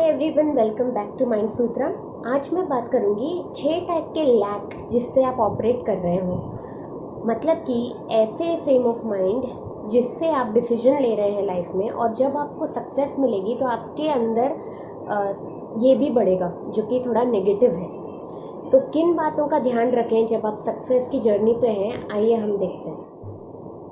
Everyone, welcome back to Mind Sutra. आज मैं बात करूंगी 6 टाइप के लैक जिससे आप ऑपरेट कर रहे हो। मतलब कि ऐसे फ्रेम ऑफ माइंड जिससे आप डिसीजन ले रहे हैं लाइफ में, और जब आपको सक्सेस मिलेगी तो आपके अंदर ये भी बढ़ेगा जो कि थोड़ा नेगेटिव है। तो किन बातों का ध्यान रखें जब आप सक्सेस की जर्नी पे हैं, आइए हम देखते हैं।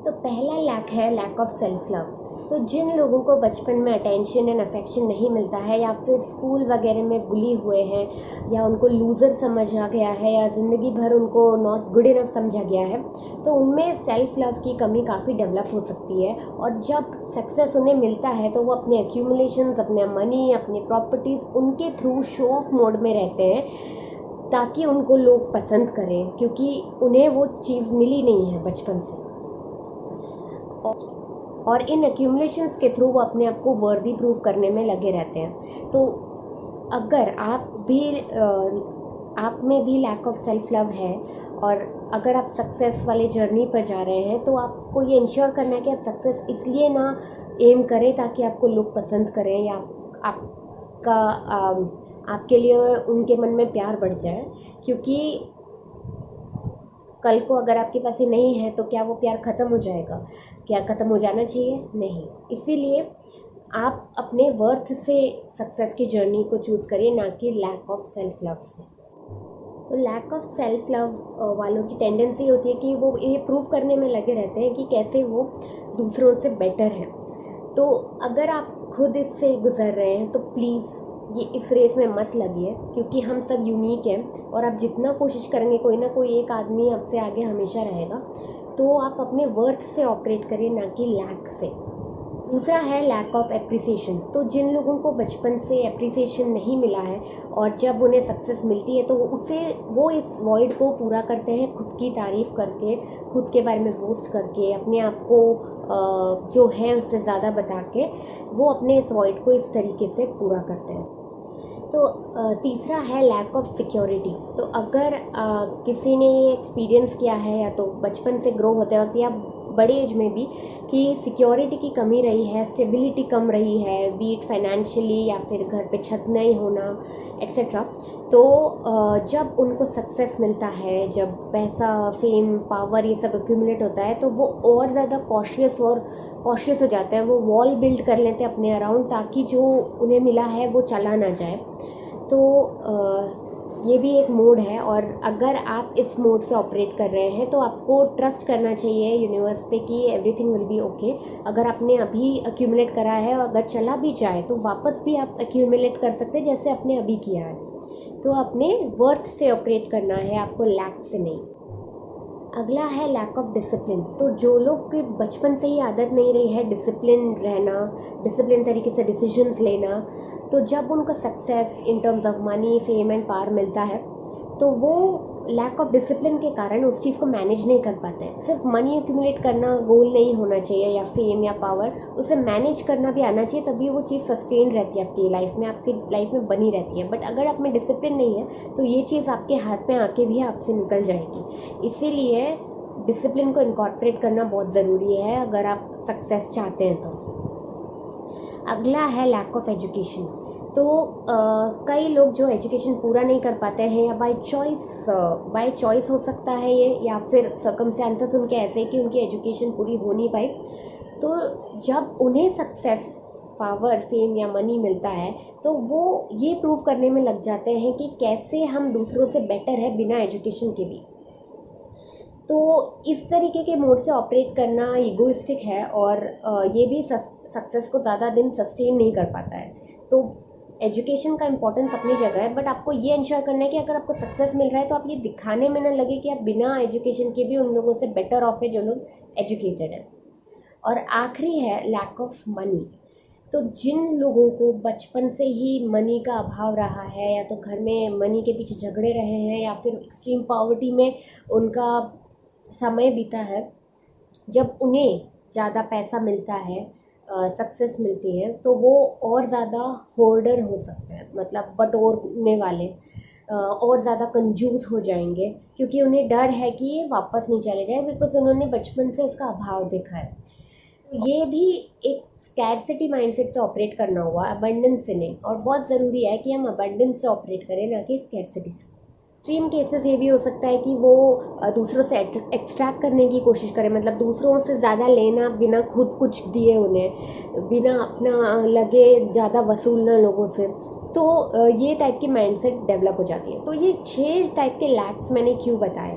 तो पहला लैक है लैक ऑफ सेल्फ लव। तो जिन लोगों को बचपन में अटेंशन एंड अफेक्शन नहीं मिलता है, या फिर स्कूल वगैरह में बुली हुए हैं, या उनको लूज़र समझा गया है, या ज़िंदगी भर उनको नॉट गुड इनफ समझा गया है, तो उनमें सेल्फ लव की कमी काफ़ी डेवलप हो सकती है। और जब सक्सेस उन्हें मिलता है तो वो अपने एक्यूमुलेशंस, अपने मनी, अपने प्रॉपर्टीज़, उनके थ्रू शो ऑफ मोड में रहते हैं ताकि उनको लोग पसंद करें, क्योंकि उन्हें वो चीज़ मिली नहीं है बचपन से। और इन एक्यूमुलेशंस के थ्रू वो अपने आप को वर्दी प्रूव करने में लगे रहते हैं। तो अगर आप में भी लैक ऑफ सेल्फ लव है, और अगर आप सक्सेस वाले जर्नी पर जा रहे हैं, तो आपको ये इंश्योर करना है कि आप सक्सेस इसलिए ना एम करें ताकि आपको लोग पसंद करें, या आपके लिए उनके मन में प्यार बढ़ जाए। क्योंकि कल को अगर आपके पास ये नहीं है तो क्या वो प्यार ख़त्म हो जाएगा? क्या ख़त्म हो जाना चाहिए? नहीं। इसीलिए आप अपने वर्थ से सक्सेस की जर्नी को चूज़ करिए, ना कि लैक ऑफ सेल्फ लव से। तो लैक ऑफ सेल्फ लव वालों की टेंडेंसी होती है कि वो ये प्रूव करने में लगे रहते हैं कि कैसे वो दूसरों से बेटर हैं। तो अगर आप खुद इससे गुजर रहे हैं तो प्लीज़ ये इस रेस में मत लगिए, क्योंकि हम सब यूनिक हैं, और आप जितना कोशिश करेंगे कोई ना कोई एक आदमी आपसे आगे हमेशा रहेगा। तो आप अपने वर्थ से ऑपरेट करिए, ना कि लैक से। दूसरा है लैक ऑफ एप्रिसिएशन। तो जिन लोगों को बचपन से एप्रिसिएशन नहीं मिला है, और जब उन्हें सक्सेस मिलती है तो वो इस वॉइड को पूरा करते हैं खुद की तारीफ़ करके, खुद के बारे में बोस्ट करके, अपने आप को जो है उससे ज़्यादा बता के वो अपने इस वॉइड को इस तरीके से पूरा करते हैं। तो तीसरा है लैक ऑफ सिक्योरिटी। तो अगर किसी ने ये एक्सपीरियंस किया है, या तो बचपन से ग्रो होते वक्त या बड़े एज में भी, कि सिक्योरिटी की कमी रही है, स्टेबिलिटी कम रही है, बी इट फाइनेंशियली या फिर घर पे छत नहीं होना एक्सेट्रा, तो जब उनको सक्सेस मिलता है, जब पैसा, फेम, पावर ये सब एक्यूमुलेट होता है, तो वो और ज़्यादा कॉशियस हो जाते हैं। वो वॉल बिल्ड कर लेते हैं अपने अराउंड, ताकि जो उन्हें मिला है वो चला ना जाए। तो ये भी एक मोड है, और अगर आप इस मोड से ऑपरेट कर रहे हैं तो आपको ट्रस्ट करना चाहिए यूनिवर्स पे कि एवरीथिंग विल बी ओके। अगर आपने अभी एक्यूमुलेट करा है, और अगर चला भी जाए तो वापस भी आप एक्यूमुलेट कर सकते हैं जैसे आपने अभी किया है। तो अपने वर्थ से ऑपरेट करना है, आपको लैक से नहीं। अगला है लैक ऑफ डिसिप्लिन। तो जो लोग की बचपन से ही आदत नहीं रही है डिसिप्लिन रहना, डिसिप्लिन तरीके से डिसीजंस लेना, तो जब उनको success in terms of money, fame and power मिलता है, तो वो लैक ऑफ डिसिप्लिन के कारण उस चीज़ को मैनेज नहीं कर पाते हैं। सिर्फ मनी एक्यूमुलेट करना गोल नहीं होना चाहिए, या फेम या पावर, उसे मैनेज करना भी आना चाहिए, तभी वो चीज़ सस्टेन रहती है आपकी लाइफ में, आपकी लाइफ में बनी रहती है। बट अगर आप में डिसिप्लिन नहीं है तो ये चीज़ आपके हाथ में आके भी आपसे निकल जाएगी। इसीलिए डिसिप्लिन को इनकॉर्पोरेट करना बहुत ज़रूरी है अगर आप सक्सेस चाहते हैं तो। अगला है लैक ऑफ एजुकेशन। तो कई लोग जो एजुकेशन पूरा नहीं कर पाते हैं, या बाय चॉइस हो सकता है ये, या फिर सर्कमस्टेंसेस उनके ऐसे कि उनकी एजुकेशन पूरी हो नहीं पाई, तो जब उन्हें सक्सेस, पावर, फेम या मनी मिलता है, तो वो ये प्रूव करने में लग जाते हैं कि कैसे हम दूसरों से बेटर है बिना एजुकेशन के भी। तो इस तरीके के मोड से ऑपरेट करना ईगोइस्टिक है, और ये भी सक्सेस को ज़्यादा दिन सस्टेन नहीं कर पाता है। तो एजुकेशन का इंपॉर्टेंस अपनी जगह है, बट आपको ये इंश्योर करना है कि अगर आपको सक्सेस मिल रहा है तो आप ये दिखाने में ना लगे कि आप बिना एजुकेशन के भी उन लोगों से बेटर ऑफ है जो लोग एजुकेटेड हैं। और आखिरी है लैक ऑफ मनी। तो जिन लोगों को बचपन से ही मनी का अभाव रहा है, या तो घर में मनी के पीछे झगड़े रहे हैं, या फिर एक्सट्रीम पॉवर्टी में उनका समय बीता है, जब उन्हें ज़्यादा पैसा मिलता है, सक्सेस मिलती है, तो वो और ज़्यादा होल्डर हो सकते हैं, मतलब बटोरने वाले, और ज़्यादा कंजूस हो जाएंगे, क्योंकि उन्हें डर है कि ये वापस नहीं चले जाए, बिकॉज उन्होंने बचपन से इसका अभाव देखा है। ये भी एक स्कैरसिटी माइंडसेट से ऑपरेट करना हुआ, अबंडेंस से नहीं। और बहुत ज़रूरी है कि हम अबंडेंस से ऑपरेट करें, ना कि स्कैरसिटी से। एक्सट्रीम केसेस ये भी हो सकता है कि वो दूसरों से एक्सट्रैक्ट करने की कोशिश करें, मतलब दूसरों से ज़्यादा लेना बिना खुद कुछ दिए उन्हें, बिना अपना लगे ज़्यादा वसूलना लोगों से। तो ये टाइप की माइंडसेट डेवलप हो जाती है। तो ये 6 टाइप के लैक्स मैंने क्यों बताए।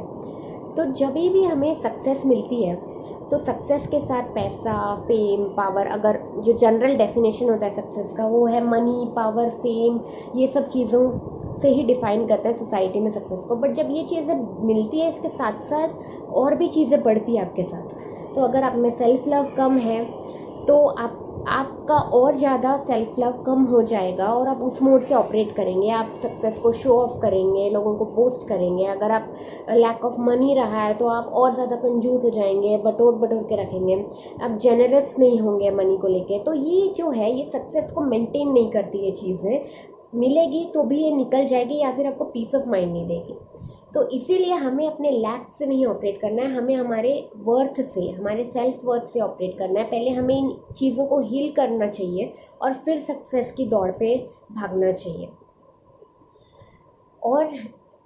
तो जब भी हमें सक्सेस मिलती है, तो सक्सेस के साथ पैसा, फेम, पावर, अगर जो जनरल डेफिनेशन होता है सक्सेस का वो है मनी, पावर, फेम, ये सब चीज़ों से ही डिफाइन करते हैं सोसाइटी में सक्सेस को। बट जब ये चीज़ें मिलती है, इसके साथ साथ और भी चीज़ें बढ़ती है आपके साथ। तो अगर आप में सेल्फ लव कम है, तो आपका और ज़्यादा सेल्फ लव कम हो जाएगा और आप उस मोड से ऑपरेट करेंगे। आप सक्सेस को शो ऑफ करेंगे, लोगों को पोस्ट करेंगे। अगर आप लैक ऑफ मनी रहा है तो आप और ज़्यादा कंजूस हो जाएंगे, बटोर बटोर के रखेंगे, आप जेनरस नहीं होंगे मनी को लेके। तो ये जो है, ये सक्सेस को मेंटेन नहीं करती। ये चीज़ें मिलेगी तो भी ये निकल जाएगी, या फिर आपको पीस ऑफ माइंड नहीं देगी। तो इसीलिए हमें अपने लैक से नहीं ऑपरेट करना है, हमें हमारे वर्थ से, हमारे सेल्फ वर्थ से ऑपरेट करना है। पहले हमें इन चीज़ों को हील करना चाहिए और फिर सक्सेस की दौड़ पे भागना चाहिए। और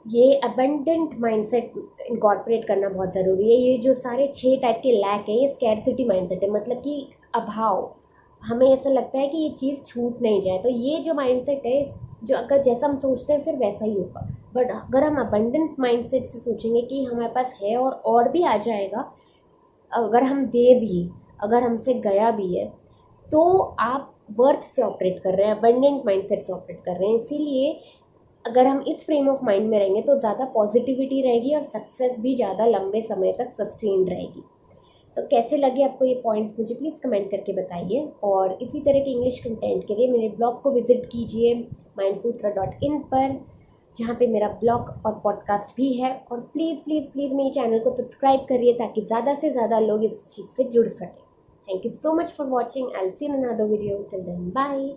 ये अबंडेंट माइंडसेट इनकॉर्पोरेट करना बहुत ज़रूरी है। ये जो सारे 6 टाइप के लैक हैं, ये स्कैरसिटी माइंडसेट है, मतलब कि अभाव। हमें ऐसा लगता है कि ये चीज़ छूट नहीं जाए। तो ये जो माइंडसेट है, जो अगर जैसा हम सोचते हैं फिर वैसा ही होगा। बट अगर हम अबंडेंट माइंडसेट से सोचेंगे कि हमारे पास है और भी आ जाएगा, अगर हम दे भी, अगर हमसे गया भी है, तो आप वर्थ से ऑपरेट कर रहे हैं, अबंडेंट माइंडसेट से ऑपरेट कर रहे हैं। इसीलिए अगर हम इस फ्रेम ऑफ माइंड में रहेंगे तो ज़्यादा पॉजिटिविटी रहेगी और सक्सेस भी ज़्यादा लंबे समय तक सस्टेन्ड रहेगी। तो कैसे लगे आपको ये पॉइंट्स, मुझे प्लीज़ कमेंट करके बताइए। और इसी तरह के इंग्लिश कंटेंट के लिए मेरे ब्लॉग को विजिट कीजिए mindsutra.in पर, जहाँ पे मेरा ब्लॉग और पॉडकास्ट भी है। और प्लीज़ प्लीज़ प्लीज़ मेरे चैनल को सब्सक्राइब करिए ताकि ज़्यादा से ज़्यादा लोग इस चीज़ से जुड़ सकें। Thank you so much for watching. I will see you in another video. Till then bye.